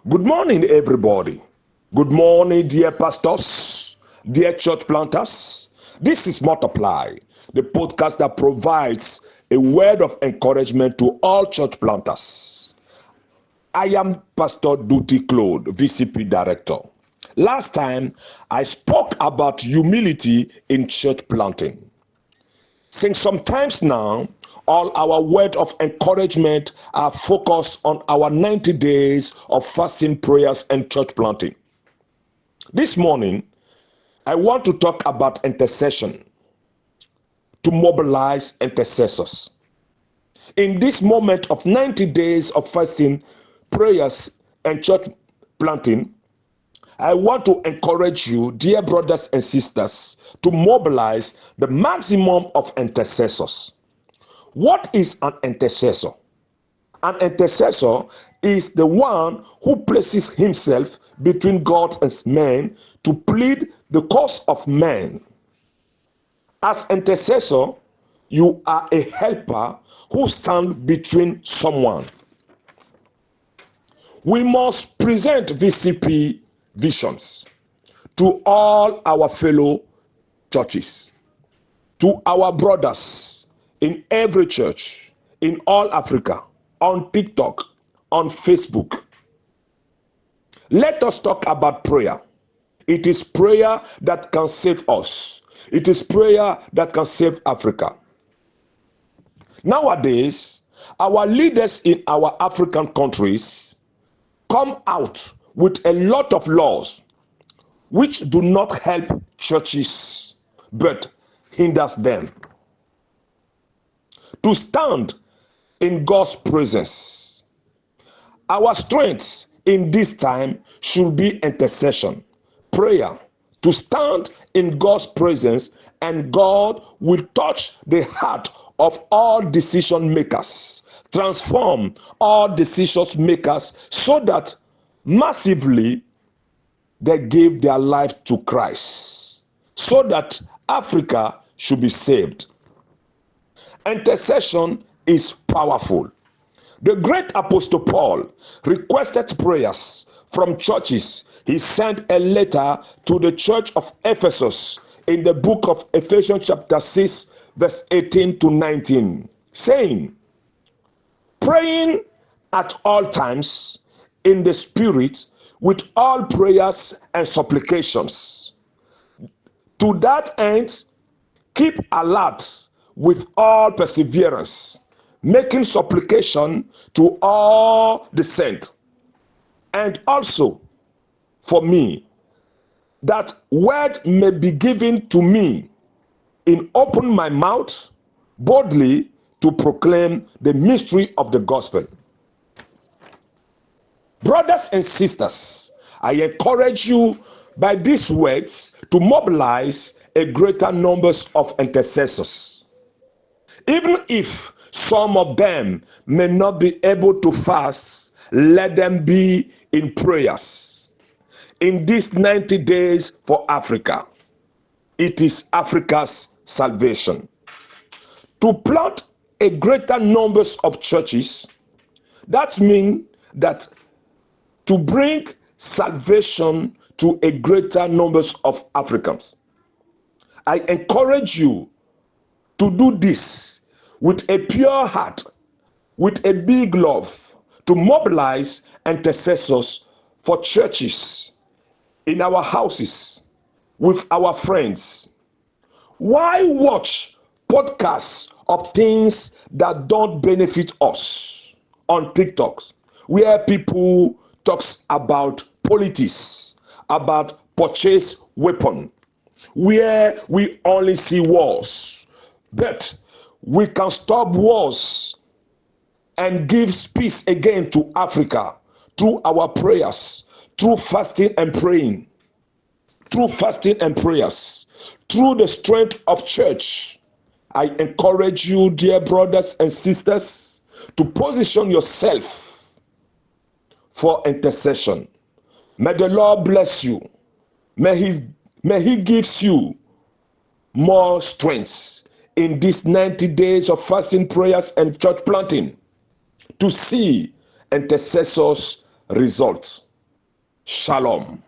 Good morning, everybody. Good morning, dear pastors, dear church planters. This is Multiply, the podcast that provides a word of encouragement to all church planters. I am Pastor Duty Claude, VCP Director. Last time, I spoke about humility in church planting. Since sometimes now, all our word of encouragement are focused on our 90 days of fasting, prayers, and church planting. This morning, I want to talk about intercession, to mobilize intercessors. In this moment of 90 days of fasting, prayers, and church planting, I want to encourage you, dear brothers and sisters, to mobilize the maximum of intercessors. What is an intercessor? An intercessor is the one who places himself between God and man to plead the cause of man. As intercessor, you are a helper who stands between someone. We must present VCP visions to all our fellow churches, to our brothers in every church, in all Africa, on TikTok, on Facebook. Let us talk about prayer. It is prayer that can save us. It is prayer that can save Africa. Nowadays, our leaders in our African countries come out with a lot of laws which do not help churches but hinders them. To stand in God's presence. Our strength in this time should be intercession, prayer, to stand in God's presence, and God will touch the heart of all decision makers, transform all decision makers so that massively they give their life to Christ, so that Africa should be saved. Intercession is powerful. The great Apostle Paul requested prayers from churches. He sent a letter to the church of Ephesus in the book of Ephesians chapter 6 verse 18 to 19, saying, praying at all times in the Spirit with all prayers and supplications. To that end, keep alert with all perseverance, making supplication to all the saints, and also for me, that word may be given to me in open my mouth boldly to proclaim the mystery of the gospel. Brothers and sisters, I encourage you by these words to mobilize a greater numbers of intercessors. Even if some of them may not be able to fast, let them be in prayers. In these 90 days for Africa, it is Africa's salvation. To plant a greater numbers of churches, that means that to bring salvation to a greater numbers of Africans. I encourage you to do this with a pure heart, with a big love, to mobilize intercessors for churches, in our houses, with our friends. Why watch podcasts of things that don't benefit us on TikTok, where people talks about politics, about purchase weapon, where we only see wars? But we can stop wars and give peace again to Africa through our prayers, through fasting and praying, through fasting and prayers, through the strength of church. I encourage you, dear brothers and sisters, to position yourself for intercession. May the Lord bless you. May He gives you more strength in these 90 days of fasting, prayers, and church planting to see intercessors' results. Shalom.